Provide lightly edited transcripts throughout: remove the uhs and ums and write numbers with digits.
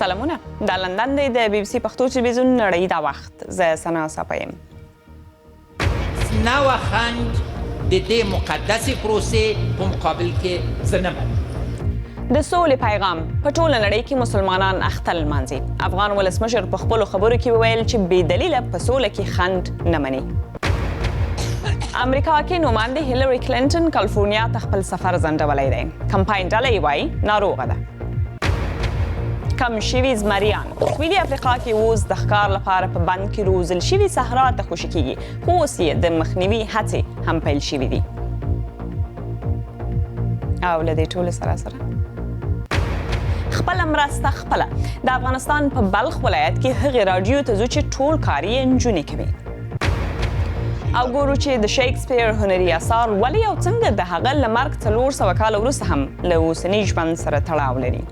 سلامونه د لندن دی د بي بي سي پښتو ټلویزیون نړۍ دا وخت زه سنا صافی یم. نوه خنډ د دې مقدسې پروسې په مقابل کې زه نه منم. د سولې پیغام په ټوله نړۍ کې مسلمانان اختر لمانځي. افغان ولسمشر په خپلو خبرو کې وویل چې بې دلیله په سوله کې خنډ نه مني. امریکا کې نوماندې هیلری کلینټن کالیفورنیا ته خپل سفر ځنډولی دی. کمپاین ډله یې وایي ناروغه ده. کم شوي زمریان سویلي افریقا کې اوس د ښکار لپاره په بند کې روزل شوي صحرا ته خوشي کیږي، خو اوس یې د مخنیوي هڅې هم پیل شوي دي. او له دې ټولو سره خپله مرسته خپله د افغانستان په بلخ ولایت کې هغې راډیو ته ځو چې ټول کار یې نجونې کوي. او ګورو چې د شیکسپیر هنري اثار ولې او څنګه د هغه له مرګ 400 کاله وروسته هم له اوسني ژوند سره تړاو لري.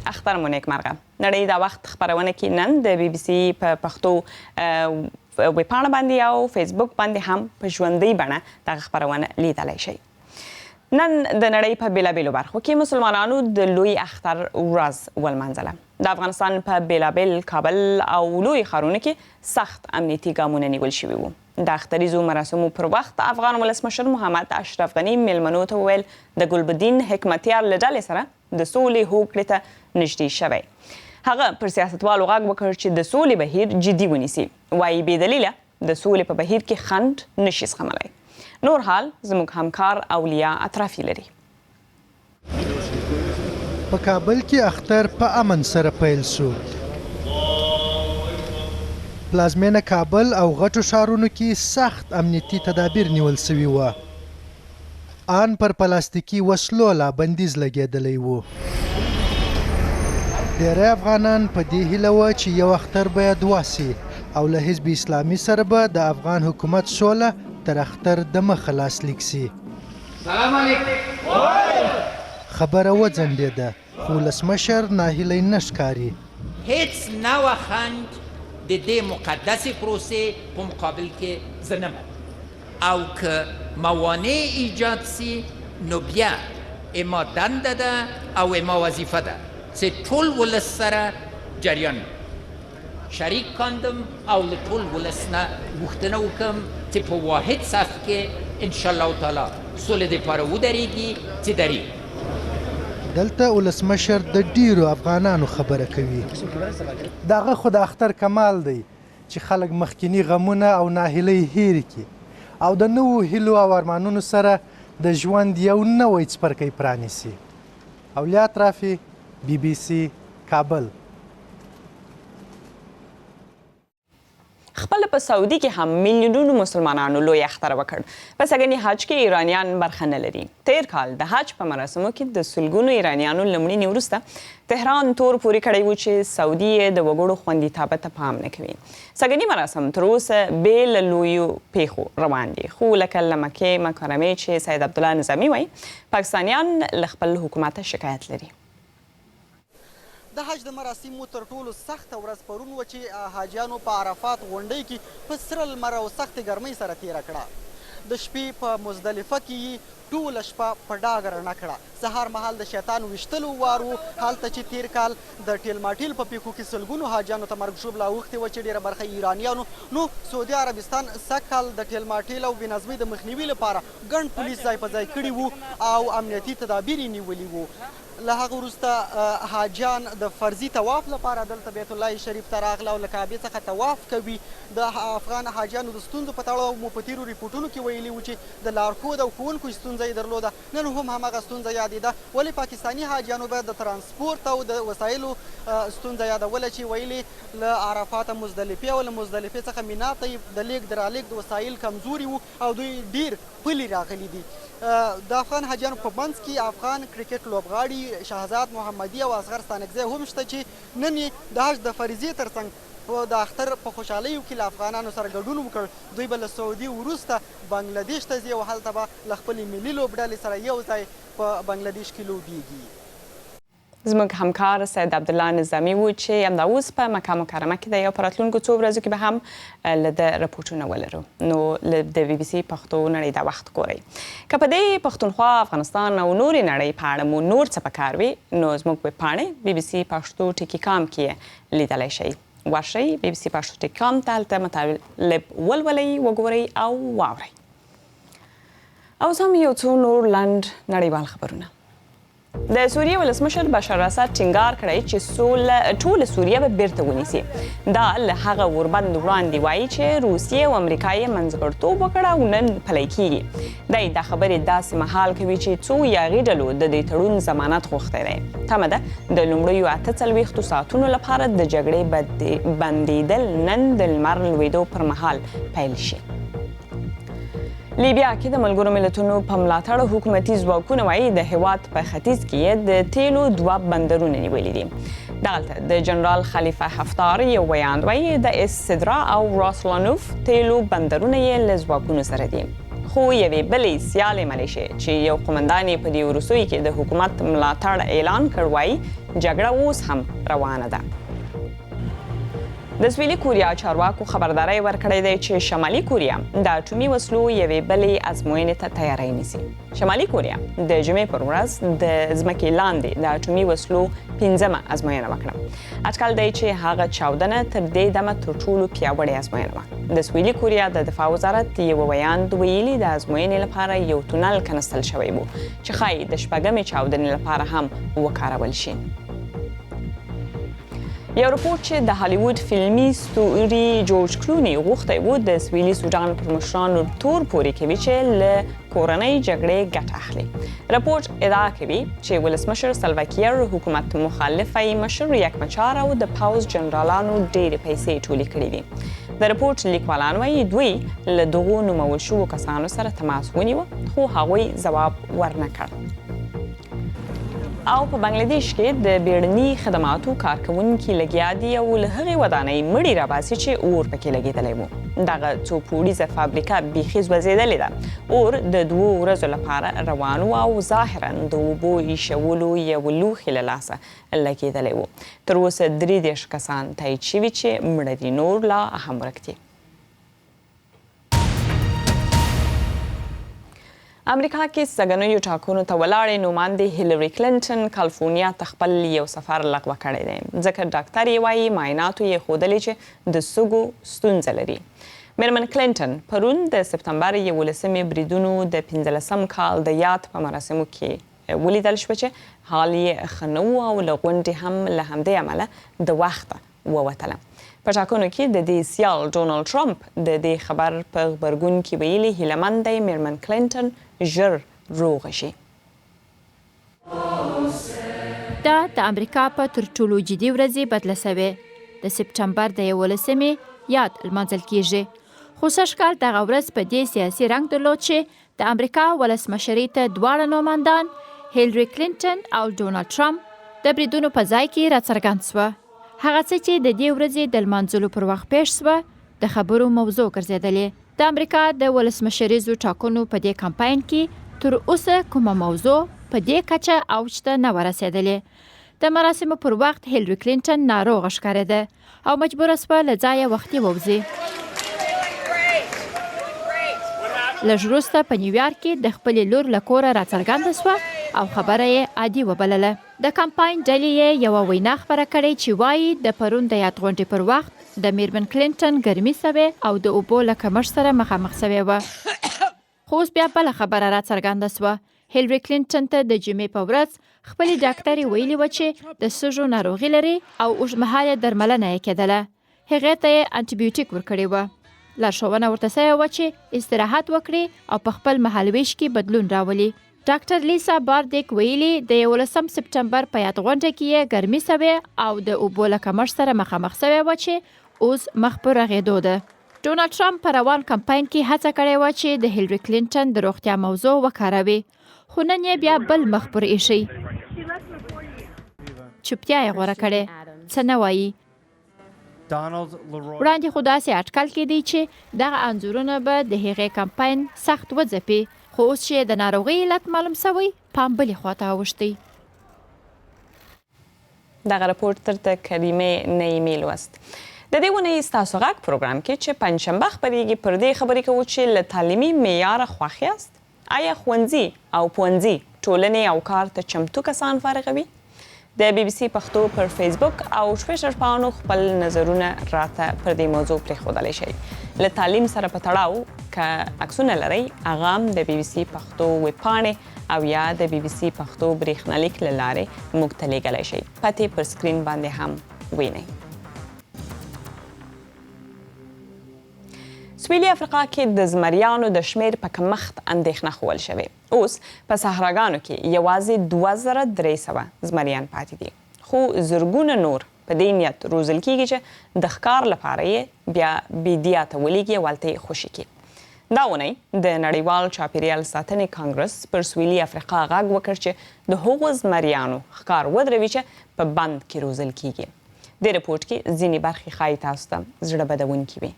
اختر مو نیکمرغه. نړۍ دا وخت خپرونه کې نن د بي بي سي په پښتو ویبپاڼه باندې او فیسبوک باندې هم په ژوندۍ بڼه دغه خپرونه لیدلی شئ. نن د نړۍ په بیلابیلو برخو کې مسلمانانو د لوی اختر ورځ ولمانځله. د افغانستان په بیلابیل کابل او لوی ښارونو کې سخت امنیتي ګامونه نیول شوي وو. د اختریزو مراسمو پر وخت افغان ولسمشر محمد اشرف غني میلمنو ته وویل د ګلبدین حکمتیار له ډلې سره د سولې هوکړې ته نږدې شوی. هغه پر سیاستوالو غږ وکړ چې د سولې بهیر جدي ونیسي. وایي بې دلیله د سولې په بهیر کې خنډ نشي زغملی. نور حال زموږ همکار اولیا اطرافي لري. په کابل کې اختر په امن سره پیل شو. پلازمینه کابل او غټو ښارونو کې سخت امنیتي تدابیر نیول شوي وو. آن پر پلاستیکي وسلو لا بندیز لګېدلی و. ډېری افغانان په دې هیله وه چې یو اختر باید واسي او له حزب اسلامي سره به د افغان حکومت سوله تر اختر د مخه لاسلیک سي. سلام علیکم. خبره وځنډېده خو ولسمشر ناهیلی نه ښکاري. هیڅ نوه خنډ د دې مقدسې پروسې په مقابل کې زه نه منم. او که موانع ایجاد سي نو بیا اما دنده ده او اما وظیفه ده چې ټول ولس سره جریان شریک کاندم او له ټول ولس نه غوښتنه وکړم چې په واحد صف کې انشاءالله تعالی سولې دپاره ودرېږي چې درېږي. دلته ولسمشر د ډیرو افغانانو خبره کوي. دغه خو د اختر کمال دی چې خلک مخکینی غمونه او ناهیلۍ هېرې کړي او د نوو هیلو او ارمانونو سره د ژوند یو نوی څپرکی پرانیسي. اولیا اطرافي، بي بي سي، کابل. خپل په سعودي کې هم میلیونونو مسلمانانو لوی اختر وکړ. په سږني حج کې ایرانیان برخه نه لري. تیر کال د حج په مراسمو کې د سلګونو ایرانیانو له مړینې وروسته تهران تور پورې کړی و چې سعودي یې د وګړو خوندیتابه ته پام نه کوي. سږني مراسم تر اوسه بې له لویو پیښو روان دي، خو لکه له مکې مکرمې چې سید عبدالله نظامي وایي پاکستانیان له خپل حکومته شکایت لري. د حج د مراسمو تر ټولو سخته ورځ پرون وه چې حاجیانو په عرفات غونډۍ کې په سره لمر او سختې ګرمۍ سره تېره کړه. د شپې په مزدلفه کې یې ټوله شپه په ډاګ رڼه کړه. سهار مهال د شیطان ویشتلو وار و، هلته چې تیر کال د ټیل ماټیل په پیښو کې سلګونو حاجیانو ته مرګ ژوبله اوښتې وه چې ډېره برخه ایرانیانو. نو سعودي عربستان سږ کال د ټیل ماټیل او بېنظمۍ د مخنیوي لپاره ګڼ پولیس ځای په ځای کړي وو او امنیتي تدابیر یې نیولي وو. له هغه وروسته حاجیان د فرضي طواف لپاره دلته بیت الله شریف ته راغله او له کعبې څخه طواف کوي. د افغان حاجیانو د ستونزو په تړاو مو په تېرو ریپورټونو کې ویلي وو چې د لارښود او ښوونکو ستونزه یې درلوده. نن هم هماغه ستونزه یادېده. ولې پاکستاني حاجیانو به د ترانسپورت او د وسایلو ستونزه یادوله چې ویلې له عرفاته مزدلفې او له مزدلفې څخه مینا ته د لیږد رالېږد وسایل کمزوري وو او دوی ډېر پلي راغلي دي. د افغان حاجیانو په منځ کې افغان کرکټ لوبغاړي شهزاد محمدي او اصغر ستانکزی هم شته چې نن یې د حج د فریضې ترڅنګ د اختر په خوشحالیو کې له افغانانو سره ګډون وکړ. دوی به له سعودي وروسته بنګلادیش ته ځي او هلته به له خپلې ملي لوبډلې سره یو ځای په بنګلادیش کې لوبیږي. زموږ همکار سید عبدالله نظامي و چې همدا اوس په مکه مکرمه کې دی او په راتلونکو څو ورځو کې به هم له ده رپورټونه ولرو. نو د بي بي سي پښتو نړۍ دا وخت ګورئ. که په دې پښتونخوا، افغانستان او نورې نړۍ په اړه مو نور څه پکار وي نو زموږ ویبپاڼې BBC پښتو .com کې لیدلی شئ. ورشئ BBC پښتو .com ته، هلته مطالب ولولئ، وګورئ او واورئ. اوس هم یو څو نور لنډ نړیوال خبرونه. د سوریې ولسمشر بشار اسد ټینګار کړی چې ټوله سوریه به بیرته ونیسي. دا له هغه غوربند وړاندې وایي چې روسیې او امریکا یې منځګړتوب وکړ او نن پلی کیږي. دی دا خبرې داسې مهال کوي چې څو یاغي ډلو د دې تړون ضمانت غوښتی دی. تمه ده د لومړیو 48 ساعتونو لپاره د جګړې بندېدل نن د لمر لوېدو پر مهال پیل شي. لیبیا کې د ملګرو ملتونو په ملاتړ حکومتي ځواکونه وایي د هېواد په ختیځ کې د تیلو 2 بندرونه نیولي دي. دغلته د جنرال خلیفه حفتار یو ویاند وایي د اسدرا او راسلانوف تیلو بندرونه یې له ځواکونو سره دي. خو یوې بلې سیالې ملیشې چې یو قومندان یې په دې وروستیو کې د حکومت ملاتړ اعلان کړ وایي جګړه اوس هم روانه ده. د سویلي کوریا چارواکو خبرداری ورکړی دی چې شمالي کوریا د اټومي وسلو یوې بلې ازموینې ته تیاری نیسي. شمالي کوریا د جمعې پر ورځ د ځمکې لاندې د اټومي وسلو 5مه ازموینه وکړه. اټکل دی چې هغه چاودنه تر دې دمه تر ټولو پیاوړې ازموینه وه. د سویلي کوریا د دفاع وزارت یو ویاند ویلي د ازموینې لپاره یو تونل کنستل شوی و چې ښایي د 6مې چاودنې لپاره هم وکارول شي. یو رپورټ چې د هالیوډ فلمي ستوري جورج کلوني غوښتی و د سویلي سودان پر مشرانو تور پورې کوي چې له کورنۍ جګړې ګټه اخلي. رپورټ ادعا کوي چې ولسمشر سلواکیر، حکومت مخالفی مشر ریک مچار او د پوځ جنرالانو ډېرې پیسې ټولې کړې دي. د رپورټ لیکوالان وایي دوی له دغو نومول شوو کسانو سره تماس ونیوه خو هغوی ځواب ورنه کړ. او په بنگلادیش کې د بیړني خدماتو کارکوونکي لګیا دي او له هغې ودانۍ مړي راباسي چې اور پکې لګېدلی و. دغه څو پوړیزه فابریکه بیخي سوځېدلې ده. اور د 2 ورځو لپاره روان و او ظاهرا د اوبو ایښولو یو لوښي له لاسه لګېدلی و. تر اوسه 33 کسان تایید شوي چې مړه دي، نور لا هم ورک دي. امریکا کې سږنیو ټاکنو ته ولاړې نوماندې هیلري کلینټن کالیفورنیا ته خپل یو سفر لغوه کړی دی ځکه ډاکټر یې وایي معایناتو یې ښودلې چې د سږو ستونزه لري. میرمن کلینټن پرون د سپتمبر 11 بریدونو د 15 کال د یاد په مراسمو کې ولیدل شوه چې حال یې ښه نه و او له غونډې هم له همدې امله د وخته ووتله. په ټاکنو کې د دې سیال ډونالد ټرمپ د دې خبر په غبرګون کې ویلي هیله مند دی میرمن کلینټن ژر روغه شي. دا د امریکا په تر ټولو جدي ورځې بدله سوې. د سپټمبر د 11مې یاد لمانځل کیږي. خو سږ کال دغه ورځ په دې سیاسي رنګ درلود چې د امریکا ولسمشرۍ ته دواړه نوماندان هیلري کلینټن او ډونالد ټرمپ د بریدونو په ځای کې راڅرګند سوه. هغه څه چې د دې ورځې د لمانځلو پر وخت پیښ سوه د خبرو موضوع ګرځېدلې. د امریکا د ولسمشریزو ټاکنو په دې کمپاین کې تر اوسه کومه موضوع په دې کچه اوج ته نه ورسېدلې. د مراسمو پر وخت هیلري کلینټن ناروغه ښکارېده او مجبوره سوه له ځایه وختي ووځي. لږ وروسته په نیویارک کې د خپلې لور له کوره راڅرګنده سوه او خبره یې عادي وبلله. د کمپاین ډلې یې یوه وینا خپره کړې چې وایي د پرون د یاد غونډې پر وخت د میرمن کلینټن ګرمي سوې او د اوبو له کمښت سره مخامخ سوې وه. خو اوس بیا بله خبره راڅرګنده سوه. هیلري کلینټن ته د جمعې په ورځ خپلې ډاکټرې ویلي وه چې د سږو ناروغي لري او اوږدمهاله درملنه یې کېدله. هغې ته یې انټي بیوټیک ورکړې وه. لارښوونه ورته سوې وه چې استراحت وکړي او په خپل مهالویش کې بدلون راولي. ډاکټر لیسا باردیک ویلي د 11 سپټمبر په یاد غونډه کې یې ګرمي سوې او د اوبو له کمښت سره مخامخ سوې وه چې اوس مخ په رغېدو ده. ډونالد ټرمپ په روان کمپاین کې هڅه کړې وه چې د هیلري کلینټن د روغتیا موضوع وکاروي، خو نن یې بیا بل مخ پر ایښی. چوپتیا یې غوره کړې، څه نه وایي. وړاندې خو داسې اټکل کېدی چې دغه انځورونه به د هغې کمپاین سخت وځپي، خو اوس چې د ناروغۍ علت معلوم سوی پام بلې خواته اوښتی. دغه راپور ترته کریمې نعیمي لوست. د دې ونې ستاسو غږ پروګرام کې چې پنجشنبه خپرېږي پر دې خبرې کوو چې له تعلیمي معیاره خوښ یاست؟ آیا ښوونځي او پوهنځي ټولنې او کار ته چمتو کسان فارغوي؟ د بي بي سي پښتو پر فیسبوک او ټویټر پاڼو خپل نظرونه راته پر دې موضوع پرېښودلی شئ. له تعلیم سره په تړاو که عکسونه لرئ هغه هم د بي بي سي پښتو ویبپاڼې او یا د بي بي سي پښتو برېښنالیک له لارې موږ ته لیږلی شئ. پتې پر سکرین باندې هم وینئ. سویلي افریقا کې د زمریانو د شمیر په کمښت اندېښنه ښوول شوې. اوس په صحراګانو کې یوازې 2300 زمریان پاتې دي. خو زرګونه نور په دې نیت روزل کیږي چې د ښکار لپاره یې بیا بیدیا ته ولیږي او هلته یې خوشي کړي. دا اونۍ د نړیوال چاپیریال ساتنې کانګرس پر سویلي افریقا غږ وکړ چې د هغو زمریانو ښکار ودروي چې په بند کې روزل کیږي. دې رپورټ کې ځینې برخې ښایي تاسو ته زړه بدونکي وي.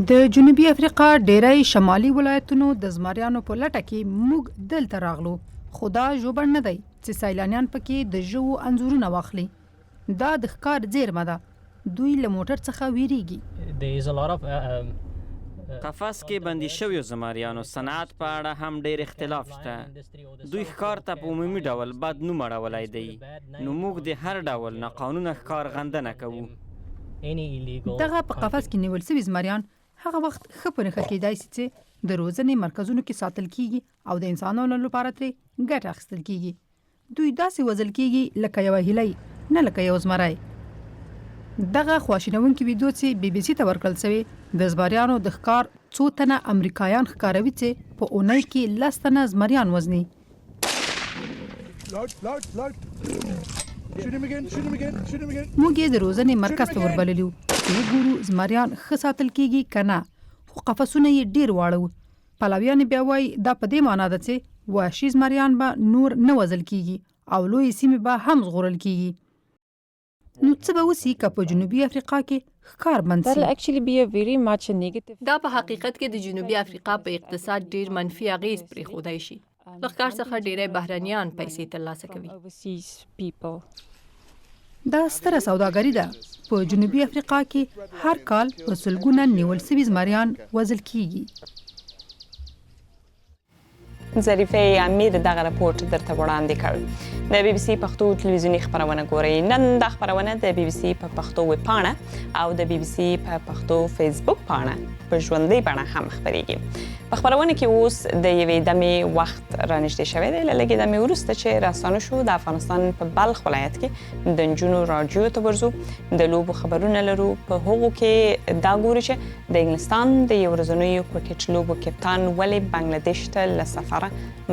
د جنوبي افریقا ډیری شمالي ولایتونو د زمریانو په لټه کې موږ دلته راغلو، خو دا ژوبڼ نه دی چې سیلانیان پکې د ژوو انځورونه واخلي. دا د ښکار زیرمه ده. دوی له موټر څخه ویریږي. قفس کې بندي شویو زمریانو صنعت په اړه هم ډېر اختلاف شته. دوی ښکار ته په عمومي ډول بد نوم اړولی دی، نو موږ د هر ډول ناقانونه ښکار غندنه کوو. دغه په قفس کې نیول سوي زمریان هغه وخت ښه په نښه کېدای سي چې د روزنې مرکزونو کې ساتل کیږي او د انسانانو لپاره ترې ګټه اخیستل کیږي. دوی داسې وژل کیږي لکه یوه هیلۍ، نه لکه یو زمری. دغه خواشینونکي ویډیو چې بي بي سي ته ورکړل سوې د زمریانو د ښکار څو تنه امریکایان ښکاروي چې په اونۍ کې 10 تنه زمریان وزني. موږ یې د روزنې مرکز ته وربللي وو چې وګورو زمریان ښه ساتل کیږي که نه، خو قفسونه یې ډېر واړه وو. پلویان بیا وایي دا په دې معنا ده چې وحشي زمریان به نور نه وژل کیږي او لویې سیمې به هم ژغورل کیږي. نو څه به وسي که په جنوبي افریقا کې ښکار بند سي؟ دا په حقیقت کې د جنوبي افریقا په اقتصاد ډیر منفي اغیز پرېښودی شي. له ښکار څخه ډیری بهرنیان پیسې ترلاسه کوي. دا ستره سوداګري ده. په جنوبي افریقا کې هر کال په سلګونه نیول سوي زمریان وژل کیږي. ظریفه امیر دغه راپورټ درته وړاندې کړ. د بي بي سي پښتو تلویزیوني خپرونه ګورئ. نن دا خپرونه د بي بي سي په پښتو ویبپاڼه او د بي بي سي په پښتو فیسبوک پاڼه په ژوندۍ بڼه هم خپرېږي. په خپرونه کې اوس د یوې دمې وخت رانږدې شوی دی. له لږې دمې وروسته چې راستانه شو د افغانستان په بلخ ولایت کې د نجونو راډیو ته ورځو، د لوبو خبرونه لرو. په هغو کې دا ګورو چې د انګلستان د یو ورځنیو کرکټ لوبو کپتان ولې بنګلادیش ته له سفره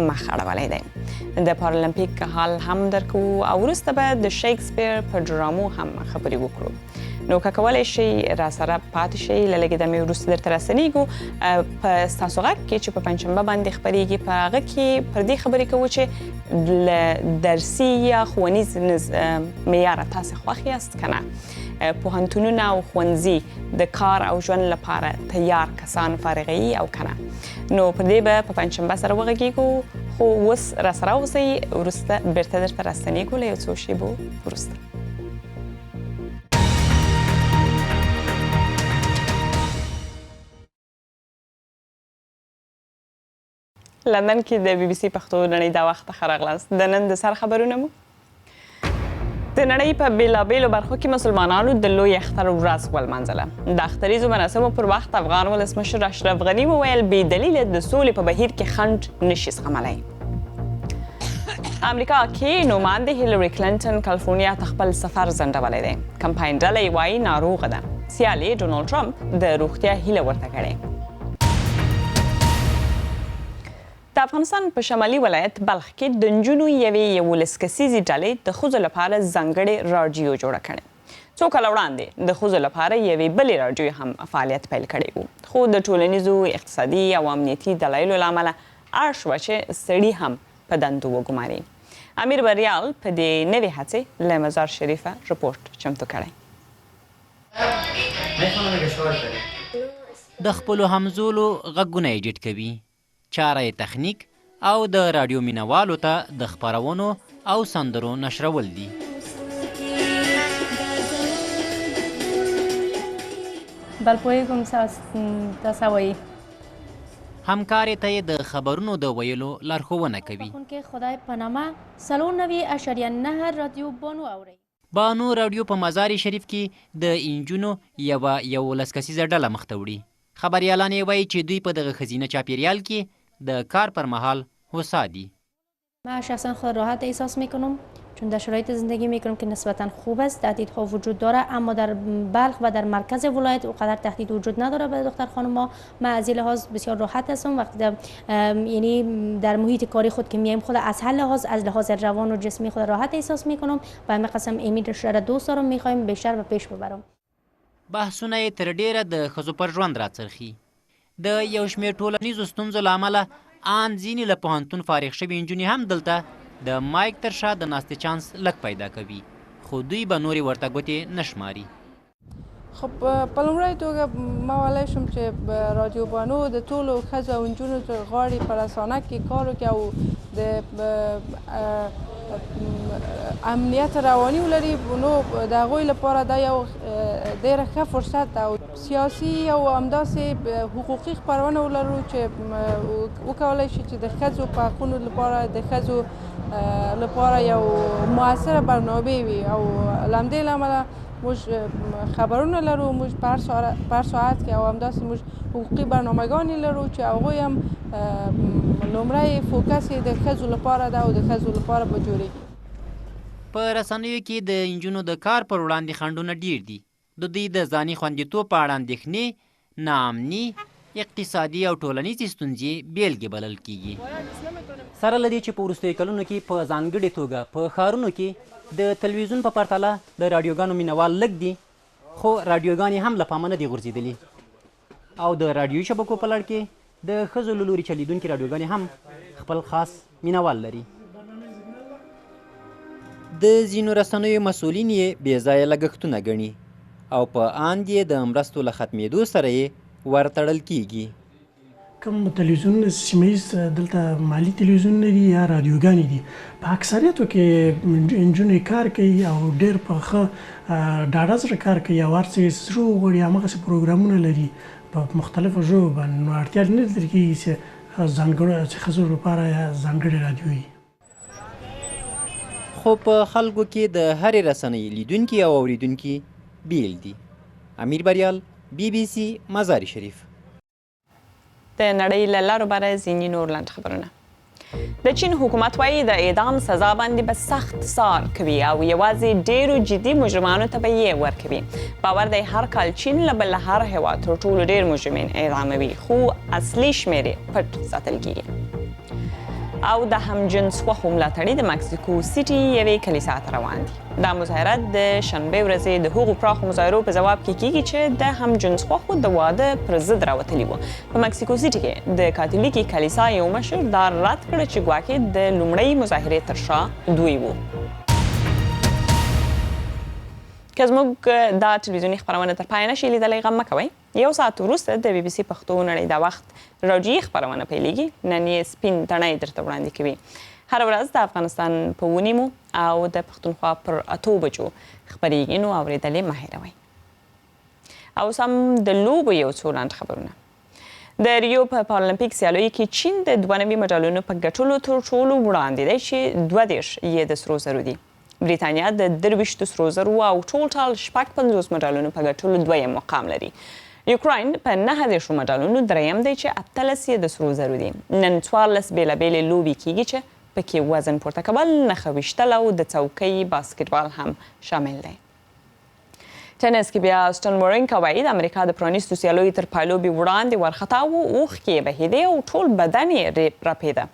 مخ اړولی دی. د پارالمپیک حال هم درکو او وروسته به د شیکسپیر په ډرامو هم خبرې وکړو. نو که کولی شئ راسره پاتې شئ. له لږې دمې وروسته درته راستنیږو په ستاسو غږ کې چې په پنجشنبه باندې خپرېږي. په هغه کې پر دې خبرې کوو چې له درسي یا ښوونیز معیاره تاسې خوښ یاست که نه. پوهنتونونه او ښوونځي د کار او ژوند لپاره تیار کسان فارغوي او که نه. نو پر دې به په پنجشنبه سره وغږیږو. خو اوس راسره اوسئ. وروسته بیرته درته راستنیږو له یو څو شیبو وروسته. لندن کې د بي بي سي پښتو نړۍ دا وخت ښه راغلاست. د نن د سر خبرونه مو د نړۍ په بیلابیلو برخو کې مسلمانانو د لوی اختر ورځ ولمانځله. د اختریزو مراسمو پر وخت افغان ولسمشر اشرف غني وویل بې دلیله د سولې په بهیر کې خنډ نشي زغملی. امریکا کې نوماندې هیلري کلینټن کالیفورنیا ته خپل سفر ځنډولی دی. کمپاین ډله یې وایي ناروغه ده. سیال یې ډونالډ ټرمپ د روغتیا هیله ورته کړې. د افغانستان په شمالي ولایت بلخ کې د نجونو یوې 11 کسیزې ډلې د ښځو لپاره ځانګړې راډیو جوړه کړې. څو کاله وړاندې د ښځو لپاره یوې بلې راډیو هم فعالیت پیل کړی و، خو د ټولنیزو، اقتصادي او امنیتي دلایلو له امله اړ شوه چې سړي هم په دندو وګماري. امیر بریال په دې نوې هڅې له مزار شریفه رپورټ چمتو کړی. د خپلو همزولو غږونه ایډیټ کوي. چاره یې تخنیک او د راډیو مینوالو ته د خپرونو او سندرو نشرول دي. بل پوهېږم څه وایي. همکارې ته یې د خبرونو د ویلو لارښوونه کوي. خدای په نامه 94.9 رادیو بانو اورئ. بانو راډیو په مزار شریف کې د انجونو یوه 11 کسیزه ډله مخته وړي. خبریالان یې وایي چې دوی په دغه ښځینه چاپیریال کې د کار پر مهال هوسا دي. من شخصا خود راحت احساس میکنم چون در شرایط زندگی میکنم که نسبتا خوب است. تهدیدها وجود داره اما در بلخ و در مرکز ولایت اونقدر تهدید وجود نداره به دختر خانم‌ها. من از این لحاظ بسیار راحت هستم وقتی یعنی در محیط کاری خود که میایم خود از هر لحاظ از لحاظ روان و جسمی خود راحت احساس میکنم و همین قسم امید را دوست دارم میخوایم بیشتر و پیش ببرم. بحثونه یې تر ډیره د ښځو پر ژوند راڅرخي. د یو شمېر ټولنیزو ستونزو له امله ان ځینې له پوهنتون فارغ شوي نجونې هم دلته د مایک تر شا د ناستې چانس لږ پیدا کوي، خو دوی به نورې ورته ګوتې نه شماري. خب په لومړۍ توګه ما ویلی شم چې رادیو بانو د ټولو ښځو او نجونو تر غاړې په رسانه کې کار وکړي او د امنیت رواني ولري، نو د هغوی لپاره دا یو ډېره ښه فرصت ده. او سیاسي او همداسې حقوقي خپرونه ولرو چې وکولی شي چې د ښځو په حقونو لپاره د ښځو لپاره یو مؤثره برنامه وي. او له همدې له امله موږ خبرونه لرو، موږ په هر ساعت کې او همداسې موږ حقوقي برنامهګانې لرو چې هغوی هم لومړی فوکس یې د ښځو لپاره ده او د ښځو لپاره به جوړېږي. په رسنیو کې د نجونو د کار پر وړاندې خنډونه ډیر دي. د دوی د ځاني خوندیتوب په اړه اندېښنې، ناامني، اقتصادي او ټولنیزې ستونزې بیلګې بلل کیږي. سره له دې چې په وروستیو کلونو کې په ځانګړې توګه په ښارونو کې د تلویزیون په پرتله د راډیوګانو مینوال لږ دي، خو راډیوګانې هم له پامه نه دي غورځېدلي. او د راډیوي شبکو په لړ کې د ښځو له لوري چلیدونکې راډیوګانې هم خپل خاص مینوال لري. د ځینو رسنیو مسؤلین یې بې ځایه لګښتونه ګڼي او په اند یې د مرستو له ختمېدو سره یې ورتړل کیږي. کوم تلویزیون سیمه ییز دلته مالي تلویزیونونه دي یا راډیوګانې دي، په اکثریتو کې نجونې کار کوي او ډېر په ښه ډاډه زړه کار کوي او هر څه یې زړه وغواړي هماغسې پروګرامونه لري په مختلفو ژبو باندې. نو اړتیا نه لیدل کېږي چې ښځو لپاره ځانګړې راډیو وي. خو په خلکو کې د هرې رسنۍ لیدونکي او اوریدونکي بیل دي. امیر بریال، بی بی سی، مزار شریف. د نړۍ له لارو بره ځینې نور لنډ خبرونه. د چین حکومت وایي د اعدام سزا باندې به سخت څار کوي او یوازې ډیرو جدي مجرمانو ته به یې ورکوي. باور دی هر کال چین له بل هر هیواد تر ټولو ډیر مجرمین اعداموي، خو اصلي شمیر یې پټ ساتل کیږي. او د همجنس خوښو ملاتړي د مکسیکو سیټي یوې کلیسا ته روان دي. دا مظاهرات د شنبې ورځې د هغو پراخو مظاهرو په ځواب کې کیږي چې د همجنس خوښو د واده پر ضد راوتلي وو. په مکسیکو سیټي کې د کاتولیکي کلیسا یو مشر دا رد کړه چې ګواکې د لومړۍ مظاهرې تر شا دوی وو. که زموږ دا تلویزیوني خپرونه تر پایه نشي لیدلی غم مه کوئ. یو ساعت وروسته د بی بی سی پښتو نړۍ دا وخت راډیویي خپرونه پیلیږي. نن یې سپین تڼۍ درته وړاندې کوي. هره ورځ د افغانستان په 9 او د پښتونخوا پر 8 بجو خپریږي، نو اورېدل یې مه هېروئ. او سم د لوبو یو څو لنډ خبرونه. د ریو په پارالمپیک سیالیو کې چین د 92 مډالونو په ګټلو تر ټولو وړاندې دی چې 32 یې د سرو زرو دي. بریتانیا د 23 سرو زرو او ټوټال 56 مډالونو په ګټلو دویم مقام لري. یوکراین په 9 مډالونو دریم دی چې 18 یې د سرو زرو دي. نن 14 بېلابېلې لوبې کیږي چې پکې وزن پورته کول، نښه ویشتل او د څوکۍ باسکټبال هم شامل دی. ټینس کې بیا سټن وارینکا وایي د امریکا د پرانیستو سیالیو تر پایلوبې وړاندې وارخطا و، اوښکې یې بهېدې او ټول بدن یې رپېده.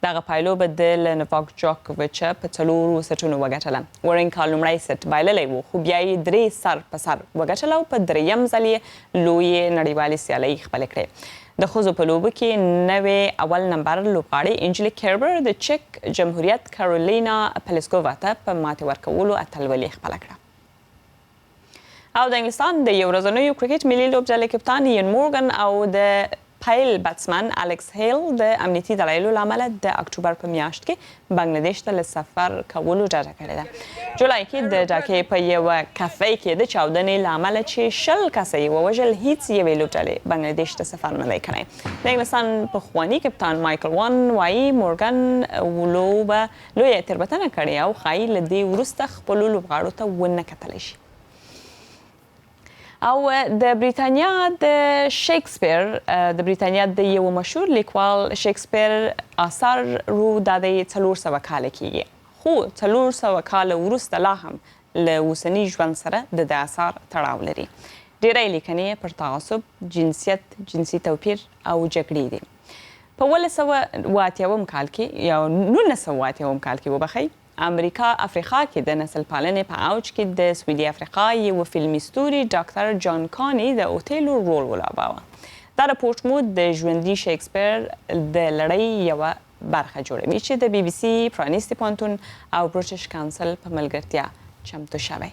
دغه پایلوبه د نوواک جوکوویچ په 4 سټونو وګټله. وارینکا لومړی سټ بایللی و، خو بیا یې 3 سر په سر وګټله او په دریم ځل یې لویې نړیوالې سیالۍ خپلې کړې. د ښځو په لوبو کې نوې اول نمبر لوبغاړې انجلیک کیربر د چک جمهوریت کارولینا پلیسکووا ته په ماتې ورکولو اتلولي خپله کړه. او د انګلستان د یو ورځنیو کرکټ ملي لوبډلې کپتان یان مورګن او د پیل بټسمن الکس هیل د امنیتي دلایلو له امله د اکتوبر په میاشت کې بنگلاديش ته له سفر کولو ډډه کړې ده. جولای کې د ډاکې په یوه کافې کې د چاودنې له امله چې 20 کسه یې ووژل هیڅ یوې لوبډلې بنگلاديش ته سفر نه دی کړی. د انګلستان پخواني کپتان مایکل وان وایي مورګن لوبه لویه تېروتنه کړې او ښایي له دې وروسته خپلو لوبغاړو ته ونه کتلی شي. او د بریتانیا د شکسپیر د بریتانیا د یو مشهور لیکوال شکسپیر آثار رو د 400 کال کېږي، خو 400 کال وروسته لا هم له اوسني ژوند سره د آثار تړاو لري. ډېری لیکنې پر تعصب، جنسیت، جنسي توپیر او جګړې دي. په 1980 کال کې یا 1980 کال کې وبخئ امریکا افریقا کې د نسل پالنې په اوج کې د سویلي افریقا یو فلمي ستوري ډاکټر جان کاني د اوتیلو رول ولوباوه. دا رپورټ مو د ژوندي شکسپیر د لړۍ یوه برخه جوړوي چې د بي بي سي، پرانیستي پوهنتون او برټش کانسل په ملګرتیا چمتو شوی.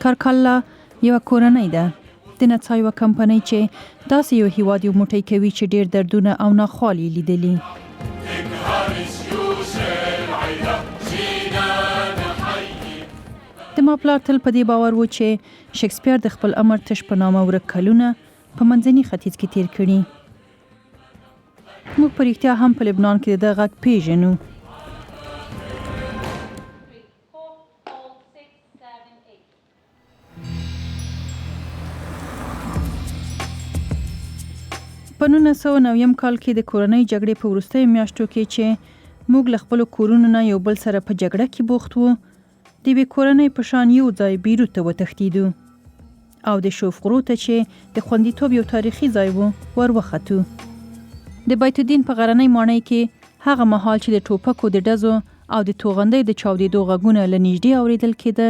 کارکالا یوه کورنۍ ده د نڅا یوه کمپنۍ چې داسې یو هیواد یو موټی کوي چې ډېر دردونه او ناخوال یې لیدلي. د ما پلار تل په دې باور و چې شکسپیر د خپل عمر تش په نامه ورک کلونه په منځني ختیځ کې تیر کړي. موږ په رښتیا هم په لبنان کې د غږ پیژنو. په 1990 کال کې د کورنۍ جګړې په وروستیو میاشتو کې چې موږ له خپلو کورونو نه یو بل سره په جګړه کې بوخت وو، د یوې کورنۍ په شان یو ځای بیروت ته وتښتېدو او د شوف غرو ته چې د خوندیتوب یو تاریخي ځای و ور وختو. د بیت الدین په غرنۍ ماڼۍ کې هغه مهال چې د ټوپکو د ډزو او د توغندۍ د چاودېدو غږونه له نږدې اورېدل کېده،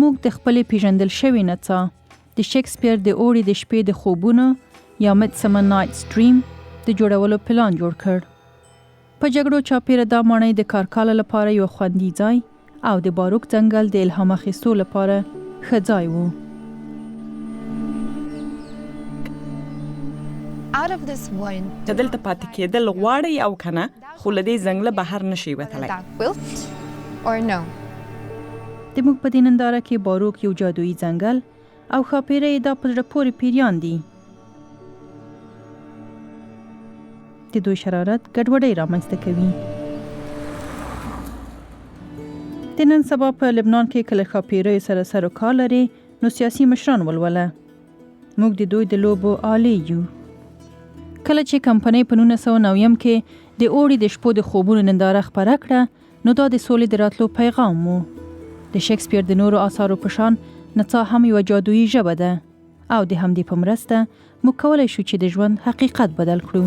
موږ د خپلې پیژندل شوې نڅا د شکسپیر د اوړي د شپې د خوبونو یا میډسمر نایټس ډریم د جوړولو پلان جوړ کړ. په جګړو چاپیره دا ماڼۍ د کارکاله لپاره یو خوندي ځای او د باروک ځنګل د الهام اخیستو لپاره ښه ځای و. که دلته پاتې کېدل غواړئ او که نه، خو له دې ځنګله بهر نشئ وتلی. د موږ په دې ننداره کې باروک یو جادویي ځنګل او ښاپیره یې دا په زړه پورې پیریان دي. د دوی شرارت ګډوډۍ رامنځته کوي. د نن سبا په لبنان کې کله ښاپیریو سره سر و کار لري نو سیاسي مشران ولوله. موږ د دوی د لوبو آلې یو. کله چې کمپنۍ په 1990 کې د اوړي د شپو د خوبونو ننداره خپره کړه نو دا د سولې د راتلو پیغام و. د شکسپیر د نورو آثارو په شان نڅا هم یوه جادویي ژبه ده او د همدې په مرسته موږ کولی شو چې د ژوند حقیقت بدل کړو.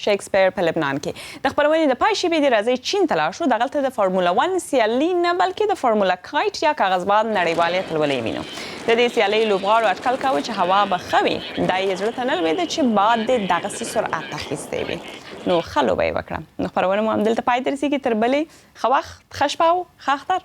شکسپیر په لبنان کې د خپرونې د پای شېبې د راځئ چین ته لاړ شو. دغلته د فارمولا 1 سیالي نه بلکې د فارمولا کایټ یا کاغذباد نړیوالې اتلولۍ وینو. د دې سیالۍ لوبغاړو اټکل کاوه چې هوا به ښه وي. دا یې زړه ته نه لوېده چې باد دې دغسې سرعت اخیستی وي. نو ښه لوبه یې وکړه. نو خپرونه مو همدلته پای ته رسېږي. تر بلې ښه وخت، ښه شپه او ښه اختر.